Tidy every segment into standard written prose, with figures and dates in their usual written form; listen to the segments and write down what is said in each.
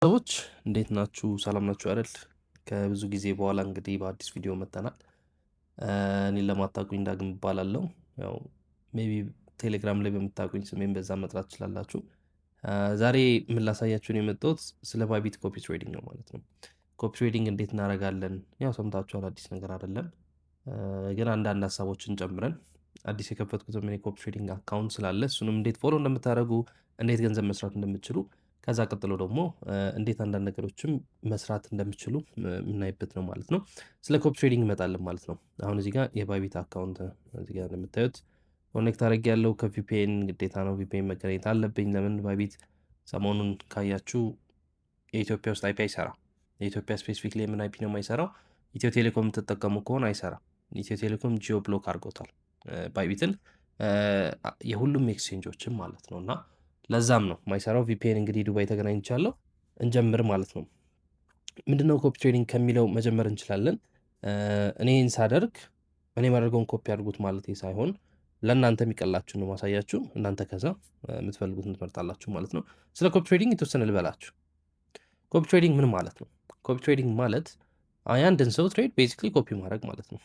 ሰዎች እንዴት ናችሁ? ሰላም ናችሁ አይደል? ከብዙ ጊዜ በኋላ እንግዲህ በአዲስ ቪዲዮ መጥተናል። እኔን ለማታውቁኝ ዳግም እባላለሁ። ያው ሜቢ ቴሌግራም ላይ በምታውቁኝ ስሜን በዛ መጥራት ትችላላችሁ። ዛሬ ምን ላሳያችሁ ነው የመጣሁት ስለ ባይቢት ኮፒ ትሬዲንግ ነው ማለት ነው። ኮፒ ትሬዲንግ እንዴት እናደርጋለን? ያው ሰምታችኋል፣ አዲስ ነገር አይደለም። ግን አንዳንድ ሀሳቦችን ጨምረን አዲስ የከፈትኩት ምን ኮፒ ትሬዲንግ አካውንት ስላለ እሱንም እንዴት ፎሎ እንደምታደርጉ፣ እንዴት ገንዘብ መስራት እንደምትችሉ፣ ከዛ ቀጥሎ ደግሞ እንዴት አንዳንድ ነገሮችም መስራት እንደምችሉ የምናይበት ነው ማለት ነው። ስለ ኮፒ ትሬዲንግ እንመጣለን ማለት ነው። አሁን እዚህ ጋር የባይቢት አካውንት እዚህ ጋር እንደምታዩት ኮኔክት አድርጌ ያለው ከቪፒኤን ግዴታ ነው። ቪፒኤን መገናኘት አለብኝ። ለምን ባይቢት ሰሞኑን ካያችሁ የኢትዮጵያ ውስጥ አይፒ አይሰራ። የኢትዮጵያ ስፔሲፊክ ላይ ምን አይፒ ነው የማይሰራው? ኢትዮ ቴሌኮም የምትጠቀሙ ከሆነ አይሰራ። ኢትዮ ቴሌኮም ጂኦ ብሎክ አድርጎታል ባይቢትን፣ የሁሉም ኤክስቼንጆችም ማለት ነው። እና ለዛም ነው ማይሰራው። ቪፒኤን እንግዲህ ዱባይ ተገናኝቻለሁ። እንጀምር ማለት ነው። ምንድነው ኮፒ ትሬዲንግ ከሚለው መጀመር እንችላለን። እኔን ሳደርግ እኔ ማደርገውን ኮፒ አድርጉት ማለት ሳይሆን ለእናንተ የሚቀላችሁ ነው ማሳያችሁ። እናንተ ከዛ የምትፈልጉትን ትመርጣላችሁ ማለት ነው። ስለ ኮፒ ትሬዲንግ የተወሰነ ልበላችሁ። ኮፒ ትሬዲንግ ምን ማለት ነው? ኮፒ ትሬዲንግ ማለት የአንድን ሰው ትሬድ ቤዚክሊ ኮፒ ማድረግ ማለት ነው።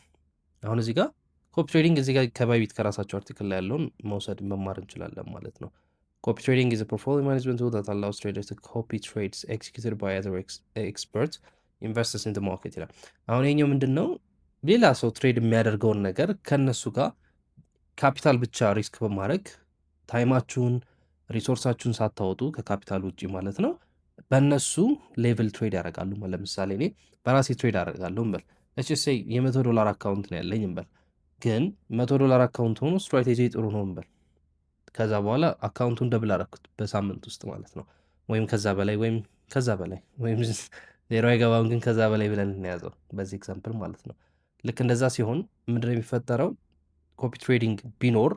አሁን እዚህ ጋር ኮፒ ትሬዲንግ እዚህ ጋር ከባይቢት ከራሳቸው አርቲክል ላይ ያለውን መውሰድ መማር እንችላለን ማለት ነው። ኮፒ ትሬዲንግ is a portfolio management tool that allows traders to copy trades executed by other experts investors in the market ይላል። አሁን ይሄኛው ምንድን ነው? ሌላ ሰው ትሬድ የሚያደርገውን ነገር ከነሱ ጋር ካፒታል ብቻ ሪስክ በማድረግ ታይማችሁን ሪሶርሳችሁን ሳታወጡ ከካፒታል ውጭ ማለት ነው በእነሱ ሌቭል ትሬድ ያደርጋሉ። ለምሳሌ እኔ በራሴ ትሬድ አደርጋለሁ እንበል። ሴይ $100 አካውንት ነው ያለኝ እንበል። ግን $100 አካውንት ሆኖ ስትራቴጂ ጥሩ ነው እንበል። ከዛ በኋላ አካውንቱን ደብል አደረኩት በሳምንት ውስጥ ማለት ነው። ወይም ከዛ በላይ ወይም ዜሮ አይገባም፣ ግን ከዛ በላይ ብለን እናያዘው በዚህ ኤግዛምፕል ማለት ነው። ልክ እንደዛ ሲሆን ምንድነው የሚፈጠረው? ኮፒ ትሬዲንግ ቢኖር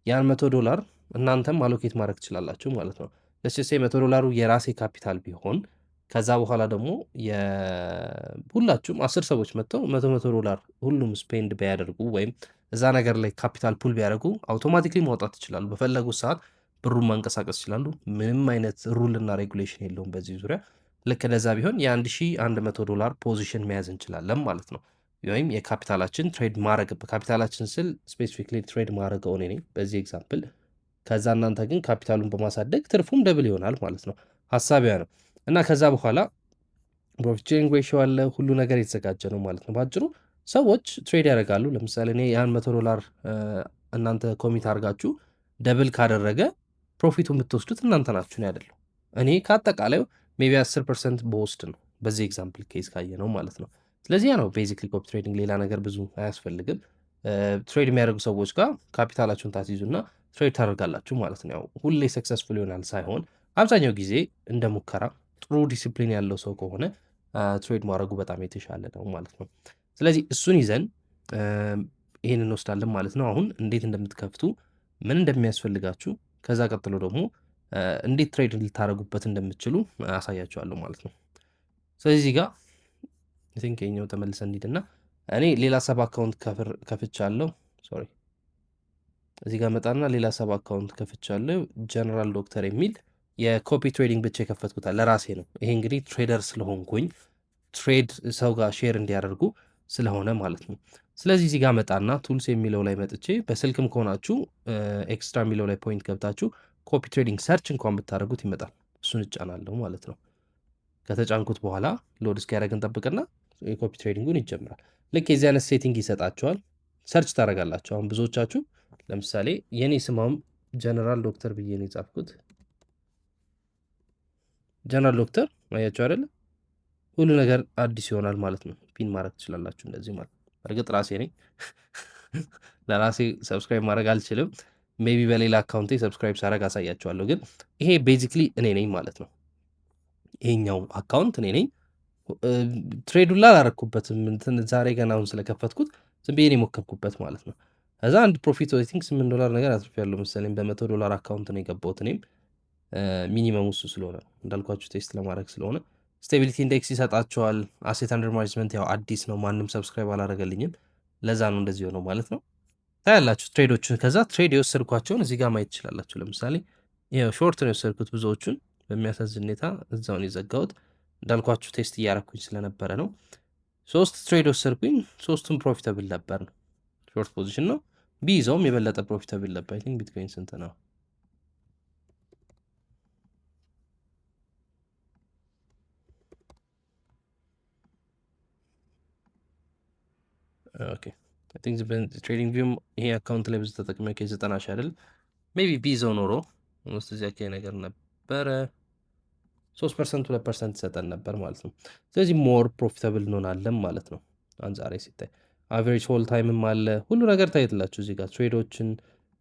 ያን $100 እናንተም አሎኬት ማድረግ ትችላላችሁ ማለት ነው። ለስሴ $100 የራሴ ካፒታል ቢሆን ከዛ በኋላ ደግሞ ሁላችሁም 10 ሰዎች መጥተው $100 ሁሉም ስፔንድ ቢያደርጉ ወይም እዛ ነገር ላይ ካፒታል ፑል ቢያደርጉ አውቶማቲክሊ ማውጣት ይችላሉ። በፈለጉት ሰዓት ብሩን ማንቀሳቀስ ይችላሉ። ምንም አይነት ሩል እና ሬጉሌሽን የለውም በዚህ ዙሪያ። ልክ እንደዛ ቢሆን $1100 ፖዚሽን መያዝ እንችላለን ማለት ነው። ወይም የካፒታላችን ትሬድ ማድረግ ካፒታላችን ስል ስፔሲፊክሊ ትሬድ ማድረግ ሆኔ ነኝ በዚህ ኤግዛምፕል። ከዛ እናንተ ግን ካፒታሉን በማሳደግ ትርፉም ደብል ይሆናል ማለት ነው። ሀሳቢያ ነው። እና ከዛ በኋላ ፕሮፊት ሼሪንግ ሬሽዮ አለ። ሁሉ ነገር የተዘጋጀ ነው ማለት ነው። በአጭሩ ሰዎች ትሬድ ያደርጋሉ። ለምሳሌ እኔ ያን $100 እናንተ ኮሚት አድርጋችሁ ደብል ካደረገ ፕሮፊቱ የምትወስዱት እናንተ ናችሁ ነው ያደለው። እኔ ከአጠቃላዩ ሜቢ 10% በወስድ ነው በዚህ ኤግዛምፕል ኬዝ ካየ ነው ማለት ነው። ስለዚህ ያ ነው ቤዚክሊ ኮፒ ትሬዲንግ። ሌላ ነገር ብዙ አያስፈልግም። ትሬድ የሚያደርጉ ሰዎች ጋር ካፒታላችሁን ታስይዙና ትሬድ ታደርጋላችሁ ማለት ነው። ያው ሁሌ ሰክሰስፉል ይሆናል ሳይሆን አብዛኛው ጊዜ እንደ ሙከራ ጥሩ ዲሲፕሊን ያለው ሰው ከሆነ ትሬድ ማድረጉ በጣም የተሻለ ነው ማለት ነው። ስለዚህ እሱን ይዘን ይህን እንወስዳለን ማለት ነው። አሁን እንዴት እንደምትከፍቱ ምን እንደሚያስፈልጋችሁ፣ ከዛ ቀጥሎ ደግሞ እንዴት ትሬድ ልታደረጉበት እንደምትችሉ አሳያችኋለሁ ማለት ነው። ስለዚህ ጋር ቲንክ የኛው ተመልሰ እንሂድና እኔ ሌላ ሰብ አካውንት ከፍቻለሁ። ሶሪ እዚህ ጋር መጣና ሌላ ሰብ አካውንት ከፍቻለሁ። ጀነራል ዶክተር የሚል የኮፒ ትሬዲንግ ብቻ የከፈትኩታል ለራሴ ነው። ይሄ እንግዲህ ትሬደር ስለሆንኩኝ ትሬድ ሰው ጋር ሼር እንዲያደርጉ ስለሆነ ማለት ነው። ስለዚህ እዚህ ጋር መጣና ቱልስ የሚለው ላይ መጥቼ በስልክም ከሆናችሁ ኤክስትራ የሚለው ላይ ፖይንት ገብታችሁ ኮፒ ትሬዲንግ ሰርች እንኳን ብታደርጉት ይመጣል። እሱን እጫናለሁ ማለት ነው። ከተጫንኩት በኋላ ሎድ እስኪያደርግ እንጠብቅና የኮፒ ትሬዲንጉን ይጀምራል። ልክ የዚህ አይነት ሴቲንግ ይሰጣቸዋል። ሰርች ታደርጋላችሁ። አሁን ብዙዎቻችሁ ለምሳሌ የኔ ስማም ጀነራል ዶክተር ብዬ ነው የጻፍኩት። ጀነራል ዶክተር አያችሁ አይደለ? ሁሉ ነገር አዲስ ይሆናል ማለት ነው። ፒን ማድረግ ትችላላችሁ እንደዚህ ማለት ነው። እርግጥ ራሴ ነኝ ለራሴ ሰብስክራይብ ማድረግ አልችልም። ሜቢ በሌላ አካውንቴ ሰብስክራይብ ሳደርግ አሳያችኋለሁ። ግን ይሄ ቤዚክሊ እኔ ነኝ ማለት ነው። ይሄኛው አካውንት እኔ ነኝ። ትሬዱላ አላረኩበትም። ዛሬ ገና አሁን ስለከፈትኩት ዝም ብዬ የሞከርኩበት ማለት ነው። ከዛ አንድ ፕሮፊት አይ ቲንክ $8 ነገር አትርፌያለሁ መሰለኝ። $100 አካውንት ነው የገባሁት እኔም። ሚኒመም እሱ ስለሆነ እንዳልኳችሁ ቴስት ለማድረግ ስለሆነ ስቴቢሊቲ ኢንዴክስ ይሰጣቸዋል። አሴት አንደር ማኔጅመንት ያው አዲስ ነው፣ ማንም ሰብስክራይብ አላደረገልኝም። ለዛ ነው እንደዚህ ሆነው ማለት ነው። ታያላችሁ ትሬዶችን። ከዛ ትሬድ የወሰድኳቸውን እዚህ ጋር ማየት ትችላላችሁ። ለምሳሌ ሾርት ነው የወሰድኩት ብዙዎቹን በሚያሳዝን ሁኔታ እዛውን የዘጋሁት እንዳልኳችሁ ቴስት እያረኩኝ ስለነበረ ነው። 3 ትሬድ ወሰድኩኝ፣ 3ቱም ፕሮፊታብል ነበር ነው። ሾርት ፖዚሽን ነው ቢይዘውም የበለጠ ፕሮፊታብል ነበር። አይ ቲንክ ቢትኮይን ስንት ነው? ኦኬ አይ ቲንክ ትሬዲንግ ቪውም ይሄ አካውንት ላይ ብዙ ተጠቅሜ ከ90 ሺህ አይደል ሜቢ ቢይዘው ኖሮ ውስጥ እዚያ ነገር ነበረ 3% 2% ይሰጠን ነበር ማለት ነው። ስለዚህ ሞር ፕሮፊታብል እንሆናለን ማለት ነው። አንጻራዊ ሲታይ አቨሬጅ ሆል ታይምም አለ፣ ሁሉ ነገር ታይትላችሁ እዚህ ጋር ትሬዶችን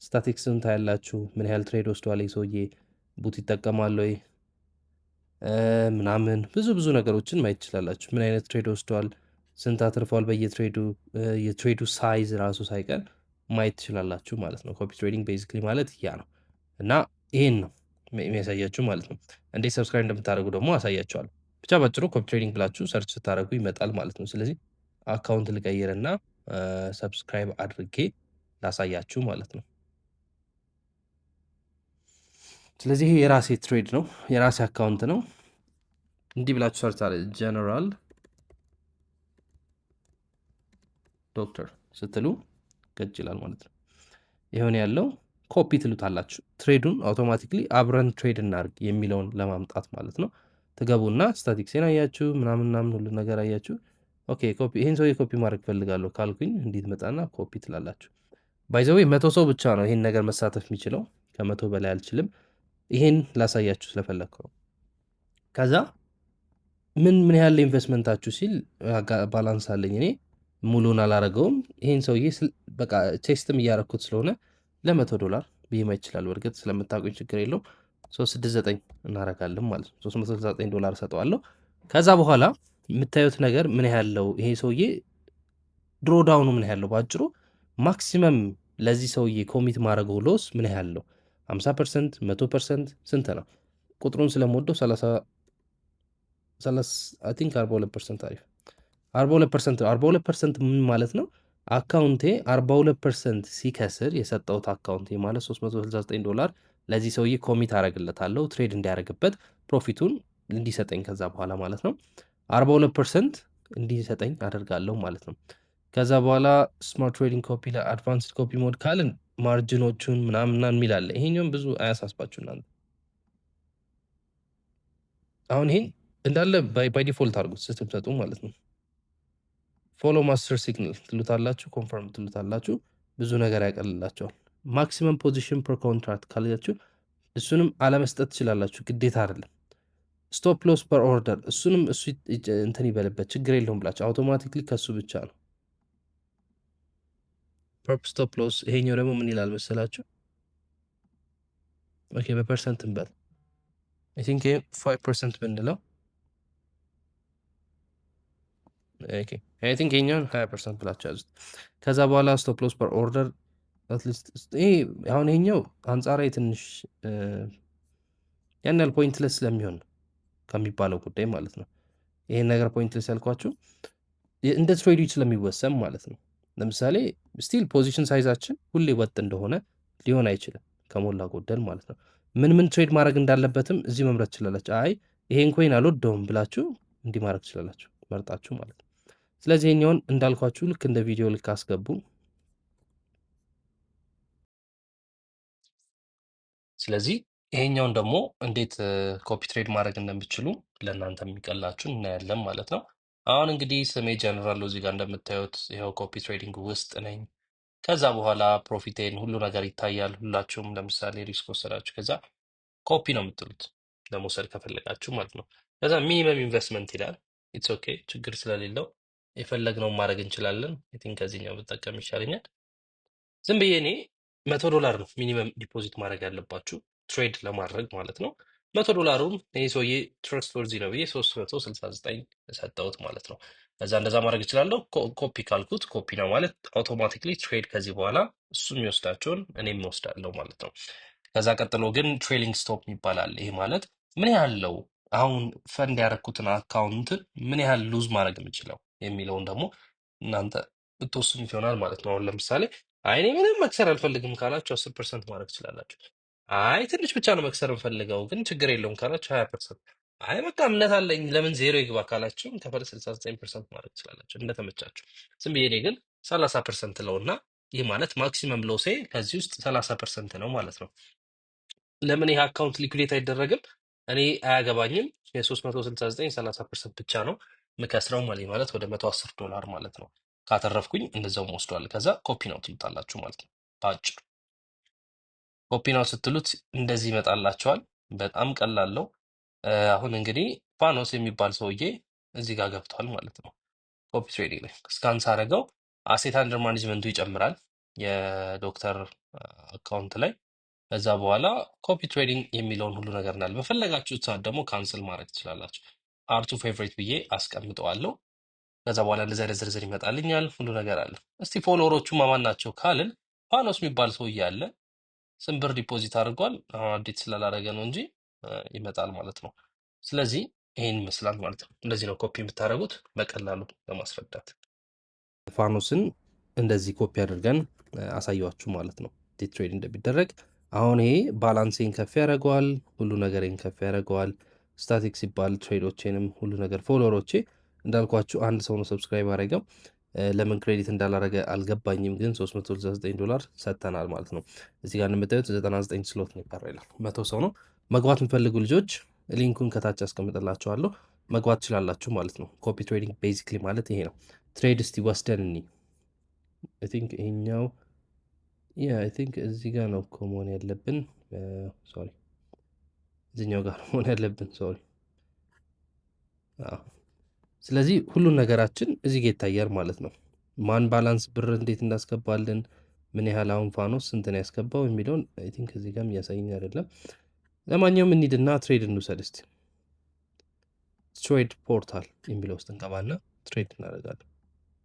ስታቲክስን ታያላችሁ። ምን ያህል ትሬድ ወስዷል ሰውዬ፣ ቡት ይጠቀማል ወይ ምናምን ብዙ ብዙ ነገሮችን ማየት ትችላላችሁ። ምን አይነት ትሬድ ወስዷል፣ ስንት አትርፏል በየትሬዱ፣ የትሬዱ ሳይዝ ራሱ ሳይቀር ማየት ትችላላችሁ ማለት ነው። ኮፒ ትሬዲንግ ቤዚክሊ ማለት ያ ነው እና ይሄን ነው የሚያሳያችሁ ማለት ነው። እንዴት ሰብስክራይብ እንደምታደርጉ ደግሞ አሳያችኋለሁ። ብቻ ባጭሩ ኮፒ ትሬዲንግ ብላችሁ ሰርች ስታደርጉ ይመጣል ማለት ነው። ስለዚህ አካውንት ልቀይርና ሰብስክራይብ አድርጌ ላሳያችሁ ማለት ነው። ስለዚህ ይሄ የራሴ ትሬድ ነው፣ የራሴ አካውንት ነው። እንዲህ ብላችሁ ሰርች አለ ጀነራል ዶክተር ስትሉ ገጭ ይላል ማለት ነው። ይሆን ያለው ኮፒ ትሉታላችሁ። ትሬዱን አውቶማቲክሊ አብረን ትሬድ እናርግ የሚለውን ለማምጣት ማለት ነው። ትገቡና ስታቲክሴን አያችሁ ምናምን ሁሉ ነገር አያችሁ። ኦኬ ኮፒ ይሄን ሰው ኮፒ ማድረግ ፈልጋለሁ ካልኩኝ እንዴት መጣና ኮፒ ትላላችሁ። ባይዘዌ 100 ሰው ብቻ ነው ይሄን ነገር መሳተፍ የሚችለው፣ ከ100 በላይ አልችልም። ይሄን ላሳያችሁ ስለፈለግኩ ነው። ከዛ ምን ያህል ኢንቨስትመንታችሁ ሲል ባላንስ አለኝ እኔ ሙሉን አላረገውም። ይሄን ሰውዬ በቃ ቴስትም እያረኩት ስለሆነ $100 ብዬማ ይችላል። በእርግጥ ስለምታውቁኝ ችግር የለው 369 እናረጋለን ማለት ነው። $369 ሰጠዋለሁ። ከዛ በኋላ የምታዩት ነገር ምን ያለው ይሄ ሰውዬ ድሮዳውኑ ምን ያለው በአጭሩ ማክሲመም ለዚህ ሰውዬ ኮሚት ማድረገው ሎስ ምን ያለው 50%፣ 100% ስንት ነው? ቁጥሩን ስለምወደው 42% አሪፍ 42% ምን ማለት ነው? አካውንቴ 42% ሲከስር የሰጠውት አካውንቴ ማለት $369 ለዚህ ሰውዬ ኮሚት አረግለታለሁ ትሬድ እንዲያደርግበት ፕሮፊቱን እንዲሰጠኝ ከዛ በኋላ ማለት ነው 42% እንዲሰጠኝ አደርጋለሁ ማለት ነው። ከዛ በኋላ ስማርት ትሬዲንግ ኮፒ ለአድቫንስድ ኮፒ ሞድ ካልን ማርጅኖቹን ምናምን የሚላለ ይሄኛውም ብዙ አያሳስባችሁ እናንተ። አሁን ይሄን እንዳለ ባይ ዲፎልት አድርጉት ስትሰጡ ማለት ነው። ፎሎ ማስተር ሲግናል ትሉታላችሁ፣ ኮንፈርም ትሉታላችሁ። ብዙ ነገር ያቀልላቸዋል። ማክሲመም ፖዚሽን ፐር ኮንትራክት ካላችሁ እሱንም አለመስጠት ትችላላችሁ፣ ግዴታ አይደለም። ስቶፕ ሎስ ፐር ኦርደር እሱንም እሱ እንትን ይበልበት ችግር የለውም ብላችሁ አውቶማቲክሊ ከሱ ብቻ ነው። ፐርፕ ስቶፕ ሎስ ይሄኛው ደግሞ ምን ይላል መሰላችሁ? ኦኬ በፐርሰንት እንበል አይ ቲንክ 5% ብንለው አይ ቲንክ የኛውን 20% ብላችሁ ያዙት። ከዛ በኋላ ስቶፕ ሎስ ፐር ኦርደር አትሊስት ይሄ አሁን ይሄኛው አንጻራዊ ትንሽ ያን ያህል ፖይንትለስ ስለሚሆን ከሚባለው ጉዳይ ማለት ነው። ይሄን ነገር ፖይንትለስ ያልኳችሁ እንደ ትሬዱ ስለሚወሰን ማለት ነው። ለምሳሌ ስቲል ፖዚሽን ሳይዛችን ሁሌ ወጥ እንደሆነ ሊሆን አይችልም ከሞላ ጎደል ማለት ነው። ምን ትሬድ ማድረግ እንዳለበትም እዚህ መምረጥ ትችላላችሁ። አይ ይሄን ኮይን አልወደውም ብላችሁ እንዲህ ማድረግ ትችላላችሁ መርጣችሁ ማለት ነው። ስለዚህ ይሄኛውን እንዳልኳችሁ ልክ እንደ ቪዲዮ ልክ አስገቡ። ስለዚህ ይሄኛውን ደግሞ እንዴት ኮፒ ትሬድ ማድረግ እንደምትችሉ ለእናንተ የሚቀላችሁ እናያለን ማለት ነው። አሁን እንግዲህ ስሜ ጀነራል እዚህ ጋር እንደምታዩት ይኸው ኮፒ ትሬዲንግ ውስጥ ነኝ። ከዛ በኋላ ፕሮፊቴን ሁሉ ነገር ይታያል። ሁላችሁም ለምሳሌ ሪስክ ወሰዳችሁ፣ ከዛ ኮፒ ነው የምትሉት ለመውሰድ ከፈለጋችሁ ማለት ነው። ከዛ ሚኒመም ኢንቨስትመንት ይላል። ኢትስ ኦኬ ችግር ስለሌለው የፈለግነውን ማድረግ እንችላለን። አይ ቲንክ ከዚህኛው ብጠቀም ይሻለኛል። ዝም ብዬ እኔ $100 ነው ሚኒመም ዲፖዚት ማድረግ ያለባችሁ ትሬድ ለማድረግ ማለት ነው። $100ሩን ይህ ሰውዬ ትረስት ወርዚ ነው ብዬ 369 ሰጠሁት ማለት ነው። ከዛ እንደዛ ማድረግ እችላለሁ። ኮፒ ካልኩት ኮፒ ነው ማለት አውቶማቲክሊ ትሬድ ከዚህ በኋላ እሱ የሚወስዳቸውን እኔም እወስዳለሁ ማለት ነው። ከዛ ቀጥሎ ግን ትሬሊንግ ስቶፕ ይባላል። ይሄ ማለት ምን ያህል ነው አሁን ፈንድ ያደረኩትን አካውንትን ምን ያህል ሉዝ ማድረግ የምችለው የሚለውን ደግሞ እናንተ ብትወስኑት ይሆናል ማለት ነው። አሁን ለምሳሌ አይ እኔ ምንም መክሰር አልፈልግም ካላችሁ 10% ማድረግ ትችላላችሁ። አይ ትንሽ ብቻ ነው መክሰር እንፈልገው ግን ችግር የለውም ካላችሁ 20%። አይ በቃ እምነት አለኝ ለምን ዜሮ ይግባ ካላችሁ ከፈለ 69% ማድረግ ትችላላችሁ እንደተመቻችሁ። ዝም ብዬ እኔ ግን 30% ለውና ይህ ማለት ማክሲመም ሎሴ ከዚህ ውስጥ 30% ነው ማለት ነው። ለምን ይሄ አካውንት ሊኩሌት አይደረግም? እኔ አያገባኝም። የ369 30% ብቻ ነው ምከስረው ማለት ወደ $110 ማለት ነው። ካተረፍኩኝ እንደዛውም ወስዷል። ከዛ ኮፒ ነው ትሉታላችሁ ማለት ነው በአጭሩ። ኮፒ ናው ስትሉት እንደዚህ ይመጣላቸዋል። በጣም ቀላል ነው። አሁን እንግዲህ ፋኖስ የሚባል ሰውዬ እዚህ ጋር ገብቷል ማለት ነው። ኮፒ ትሬዲንግ ላይ ስካን ሳደርገው አሴት አንደር ማኔጅመንቱ ይጨምራል የዶክተር አካውንት ላይ። ከዛ በኋላ ኮፒ ትሬዲንግ የሚለውን ሁሉ ነገር እንዳለ በፈለጋችሁት ሰዓት ደግሞ ካንስል ማድረግ ትችላላችሁ። አርቱ ፌቨሬት ብዬ አስቀምጠዋለሁ። ከዛ በኋላ እንደዚህ አይነት ዝርዝር ይመጣልኛል። ሁሉ ነገር አለ። እስቲ ፎሎወሮቹ ማማን ናቸው ካልን ፋኖስ የሚባል ሰውዬ አለ። ስንት ብር ዲፖዚት አድርጓል? አፕዴት ስላላረገ ነው እንጂ ይመጣል ማለት ነው። ስለዚህ ይሄን ይመስላል ማለት ነው። እንደዚህ ነው ኮፒ የምታደርጉት በቀላሉ ለማስረዳት። ፋኖስን እንደዚህ ኮፒ አድርገን አሳየዋችሁ ማለት ነው እንዴት ትሬድ እንደሚደረግ። አሁን ይሄ ባላንሴን ከፍ ያደርገዋል፣ ሁሉ ነገሬን ከፍ ያደርገዋል። ስታቲክ ሲባል ትሬዶቼንም ሁሉ ነገር ፎሎወሮቼ እንዳልኳችሁ አንድ ሰው ነው ሰብስክራይብ አደረገው። ለምን ክሬዲት እንዳላረገ አልገባኝም፣ ግን $369 ሰጥተናል ማለት ነው። እዚህ ጋር እንደምታዩት 99 ስሎት ነው የቀረ ይላል። 100 ሰው ነው መግባት የምፈልጉ ልጆች ሊንኩን ከታች አስቀምጥላችኋለሁ፣ መግባት ትችላላችሁ ማለት ነው። ኮፒ ትሬዲንግ ቤዚክሊ ማለት ይሄ ነው። ትሬድ እስቲ ወስደን እኒ አይ ቲንክ ይሄኛው አይ ቲንክ እዚህ ጋር ነው እኮ መሆን ያለብን። ሶሪ እዚኛው ጋር መሆን ያለብን ሶሪ። ስለዚህ ሁሉን ነገራችን እዚህ ጋር ይታያል ማለት ነው። ማን ባላንስ ብር እንዴት እንዳስገባልን፣ ምን ያህል አሁን ፋኖስ ስንትን ያስገባው የሚለውን አይ ቲንክ እዚህ ጋርም እያሳየኝ አይደለም። ለማንኛውም እንሂድና ትሬድ እንውሰድ እስቲ። ትሬድ ፖርታል የሚለው ውስጥ እንገባና ትሬድ እናደርጋለን።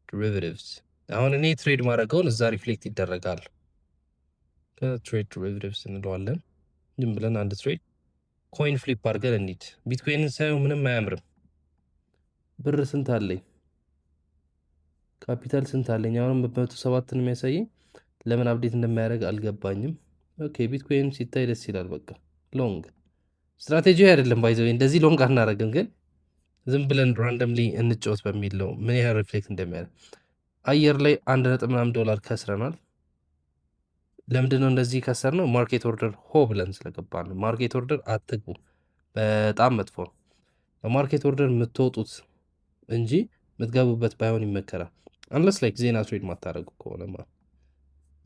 ዴሪቬቲቭስ አሁን እኔ ትሬድ ማድረገውን እዛ ሪፍሌክት ይደረጋል። ከትሬድ ዴሪቬቲቭስ እንለዋለን። ዝም ብለን አንድ ትሬድ ኮይን ፍሊፕ አድርገን እንሂድ። ቢትኮይንን ሳየው ምንም አያምርም። ብር ስንት አለኝ? ካፒታል ስንት አለኝ? አሁንም በ107 ነው የሚያሳየኝ። ለምን አፕዴት እንደማያደርግ አልገባኝም። ኦኬ ቢትኮይን ሲታይ ደስ ይላል። በቃ ሎንግ ስትራቴጂ አይደለም ባይዘው እንደዚህ ሎንግ አናደርግም፣ ግን ዝም ብለን ራንደምሊ እንጫወት በሚል ነው ምን ያህል ሪፍሌክት እንደሚያደርግ። አየር ላይ 1 ምናምን ዶላር ከስረናል። ለምንድን ነው እንደዚህ ከሰር ነው? ማርኬት ኦርደር ሆ ብለን ስለገባ ነው። ማርኬት ኦርደር አትግቡ፣ በጣም መጥፎ ነው። በማርኬት ኦርደር የምትወጡት እንጂ የምትገቡበት ባይሆን ይመከራል። አንለስ ላይክ ዜና ትሬድ ማታደረጉ ከሆነ ማለት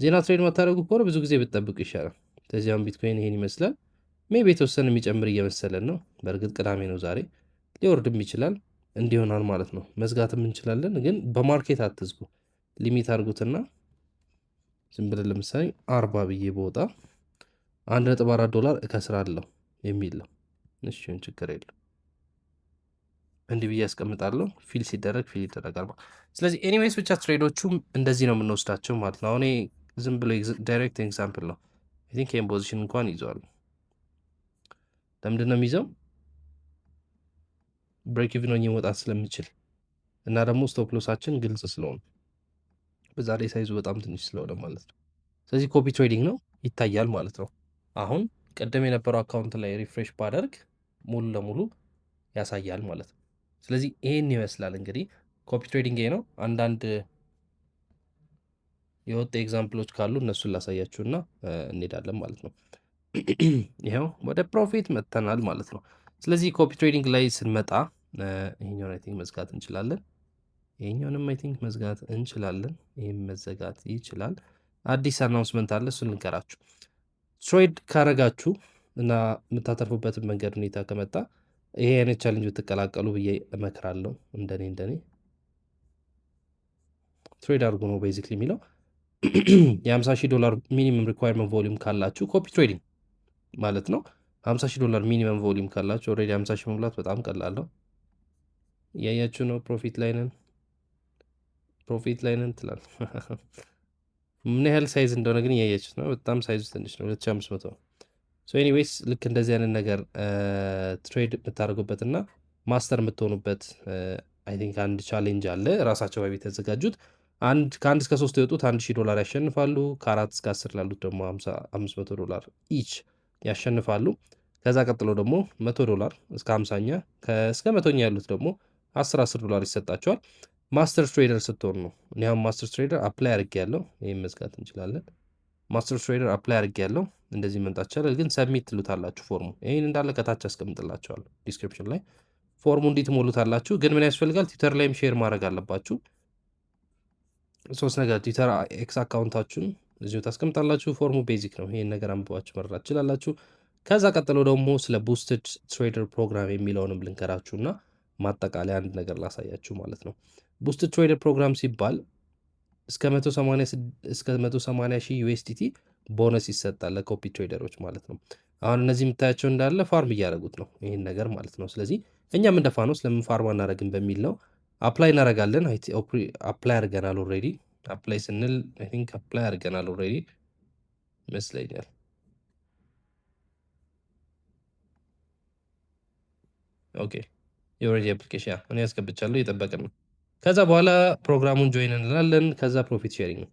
ዜና ትሬድ ማታደረጉ ከሆነ ብዙ ጊዜ ብትጠብቁ ይሻላል። ስለዚያም ቢትኮይን ይሄን ይመስላል። ሜይ ቤ የተወሰነ የሚጨምር እየመሰለን ነው። በእርግጥ ቅዳሜ ነው ዛሬ፣ ሊወርድም ይችላል። እንዲሆናል ማለት ነው። መዝጋትም እንችላለን፣ ግን በማርኬት አትዝጉ። ሊሚት አድርጉትና ዝም ብለን ለምሳሌ 40 ብዬ በወጣ $1.4 እከስራለሁ የሚል ነው። እሺ ችግር የለም እንዲህ ብዬ ያስቀምጣለሁ። ፊል ሲደረግ ፊል ይደረጋል። ስለዚህ ኤኒዌይስ ብቻ ትሬዶቹም እንደዚህ ነው የምንወስዳቸው ማለት ነው። አሁን ዝም ብሎ ዳይሬክት ኤግዛምፕል ነው። አይ ቲንክ ይህን ፖዚሽን እንኳን ይዘዋል። ለምንድን ነው የሚይዘው? ብሬክ ኢቭን ሆኜ መውጣት ስለምችል እና ደግሞ ስቶፕ ሎሳችን ግልጽ ስለሆነ በዛ ላይ ሳይዙ በጣም ትንሽ ስለሆነ ማለት ነው። ስለዚህ ኮፒ ትሬዲንግ ነው ይታያል ማለት ነው። አሁን ቀደም የነበረው አካውንት ላይ ሪፍሬሽ ባደርግ ሙሉ ለሙሉ ያሳያል ማለት ነው። ስለዚህ ይሄን ይመስላል እንግዲህ ኮፒ ትሬዲንግ ነው። አንዳንድ የወጡ ኤግዛምፕሎች ካሉ እነሱን ላሳያችሁና እንሄዳለን ማለት ነው። ይኸው ወደ ፕሮፊት መጥተናል ማለት ነው። ስለዚህ ኮፒ ትሬዲንግ ላይ ስንመጣ ይሄኛውን አይ ቲንክ መዝጋት እንችላለን። ይሄኛውንም አይ ቲንክ መዝጋት እንችላለን። ይህም መዘጋት ይችላል። አዲስ አናውንስመንት አለ፣ እሱን ልንገራችሁ። ትሬድ ካረጋችሁ እና የምታተርፉበትን መንገድ ሁኔታ ከመጣ ይሄ አይነት ቻሌንጅ ብትቀላቀሉ ብዬ እመክራለሁ። እንደኔ ትሬድ አድርጉ ነው ቤዚክሊ የሚለው። $50,000 ሚኒመም ሪኳየርመንት ቮሊዩም ካላችሁ ኮፒ ትሬዲንግ ማለት ነው። $50,000 ሚኒመም ቮሊዩም ካላችሁ ኦልሬዲ 50,000 መሙላት በጣም ቀላል ነው። እያያችሁ ነው። ፕሮፊት ላይ ነን ትላል። ምን ያህል ሳይዝ እንደሆነ ግን እያያችሁት ነው። በጣም ሳይዙ ትንሽ ነው፣ 2500 ነው። ሶ ኤኒዌይስ ልክ እንደዚህ አይነት ነገር ትሬድ የምታደርጉበትና ማስተር የምትሆኑበት አይ ቲንክ አንድ ቻሌንጅ አለ። ራሳቸው በቤት የተዘጋጁት ከ1 እስከ 3 የወጡት $1,000 ያሸንፋሉ። ከ4 እስከ 10 ላሉት ደግሞ $500 ኢች ያሸንፋሉ። ከዛ ቀጥሎ ደግሞ $100 እስከ 50ኛ እስከ 100ኛ ያሉት ደግሞ 10 $10 ይሰጣቸዋል። ማስተር ትሬደር ስትሆን ነው። እኔ አሁን ማስተር ትሬደር አፕላይ አድርጌያለሁ። ይሄን መዝጋት እንችላለን። ማስተር ትሬደር አፕላይ አድርጌያለሁ። እንደዚህ መምጣት ይቻላል። ግን ሰብሚት ትሉታላችሁ ፎርሙ። ይሄን እንዳለ ከታች አስቀምጥላችኋለሁ ዲስክሪፕሽን ላይ ፎርሙ እንዲህ ትሞሉታላችሁ። ግን ምን ያስፈልጋል? ትዊተር ላይም ሼር ማድረግ አለባችሁ። ሶስት ነገር ትዊተር ኤክስ አካውንታችሁን እዚሁ ታስቀምጣላችሁ። ፎርሙ ቤዚክ ነው። ይሄን ነገር አንብባችሁ መረዳት ትችላላችሁ። ከዛ ቀጥሎ ደግሞ ስለ ቡስትድ ትሬደር ፕሮግራም የሚለውንም ልንገራችሁና ማጠቃለያ አንድ ነገር ላሳያችሁ ማለት ነው። ቡስትድ ትሬደር ፕሮግራም ሲባል እስከ 180 ሺህ ዩኤስዲቲ ቦነስ ይሰጣል ለኮፒ ትሬደሮች ማለት ነው። አሁን እነዚህ የምታያቸው እንዳለ ፋርም እያደረጉት ነው ይህን ነገር ማለት ነው። ስለዚህ እኛም እንደ ፋኖስ ለምን ፋርም አናደርግም በሚል ነው አፕላይ እናደርጋለን። አፕላይ አድርገናል ኦልሬዲ። አፕላይ ስንል አይ ቲንክ አፕላይ አድርገናል ኦልሬዲ ይመስለኛል። ኦኬ የኦልሬዲ አፕሊኬሽን እኔ ያስገብቻለሁ፣ እየጠበቅን ነው። ከዛ በኋላ ፕሮግራሙን ጆይን እንላለን። ከዛ ፕሮፊት ሼሪንግ ነው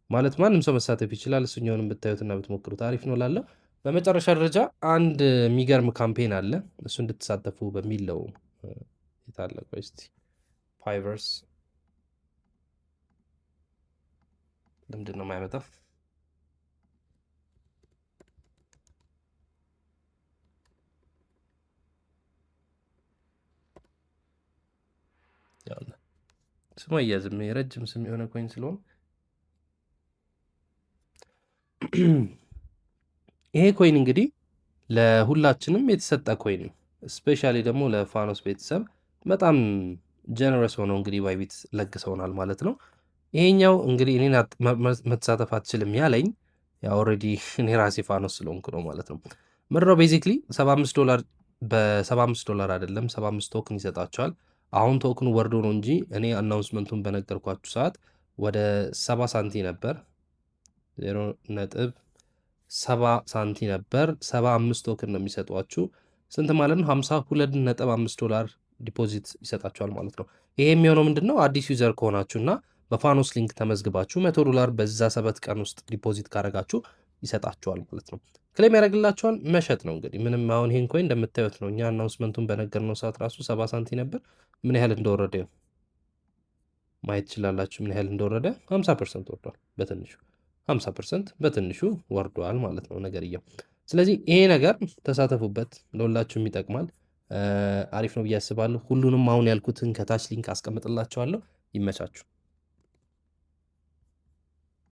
ማለት ማንም ሰው መሳተፍ ይችላል። እሱኛውንም ብታዩትና ብትሞክሩት አሪፍ ነው ላለው። በመጨረሻ ደረጃ አንድ የሚገርም ካምፔን አለ፣ እሱ እንድትሳተፉ በሚለው የታለ ቆይ እስቲ ፋይቨርስ ለምንድን ነው የማይመጣው? ስሙ አያዝም የረጅም ስም የሆነ ኮይን ስለሆነ ይሄ ኮይን እንግዲህ ለሁላችንም የተሰጠ ኮይን ነው። ስፔሻሊ ደግሞ ለፋኖስ ቤተሰብ በጣም ጀነረስ ሆነው እንግዲህ ባይቢት ለግሰውናል ማለት ነው። ይሄኛው እንግዲህ እኔን መተሳተፍ አትችልም ያለኝ ያው ኦልሬዲ እኔ ራሴ ፋኖስ ስለሆንኩ ነው ማለት ነው። ምድረው ቤዚክሊ $75 በ$75 አይደለም 75 ቶክን ይሰጣቸዋል። አሁን ቶክኑ ወርዶ ነው እንጂ እኔ አናውንስመንቱን በነገርኳችሁ ሰዓት ወደ 70 ሳንቲ ነበር፣ 0.70 ሳንቲ ነበር። 75 ቶክን ነው የሚሰጧችሁ። ስንት ማለት ነው? $52.5 ዲፖዚት ይሰጣችኋል ማለት ነው። ይሄ የሚሆነው ምንድን ነው? አዲስ ዩዘር ከሆናችሁና በፋኖስ ሊንክ ተመዝግባችሁ $100 በዛ 7 ቀን ውስጥ ዲፖዚት ካረጋችሁ ይሰጣችኋል ማለት ነው። ክሌም ያደርግላችኋል። መሸጥ ነው እንግዲህ ምንም። አሁን ይሄን ኮይን እንደምታዩት ነው። እኛ አናውንስመንቱን በነገርነው ሰዓት ራሱ 70 ሳንቲ ነበር። ምን ያህል እንደወረደ ማየት ትችላላችሁ። ምን ያህል እንደወረደ 50% ወርዷል። በትንሹ 50% በትንሹ ወርዷል ማለት ነው ነገርየው። ስለዚህ ይሄ ነገር ተሳተፉበት፣ ለሁላችሁም ይጠቅማል። አሪፍ ነው ብዬ አስባለሁ። ሁሉንም አሁን ያልኩትን ከታች ሊንክ አስቀምጥላችኋለሁ። ይመቻችሁ።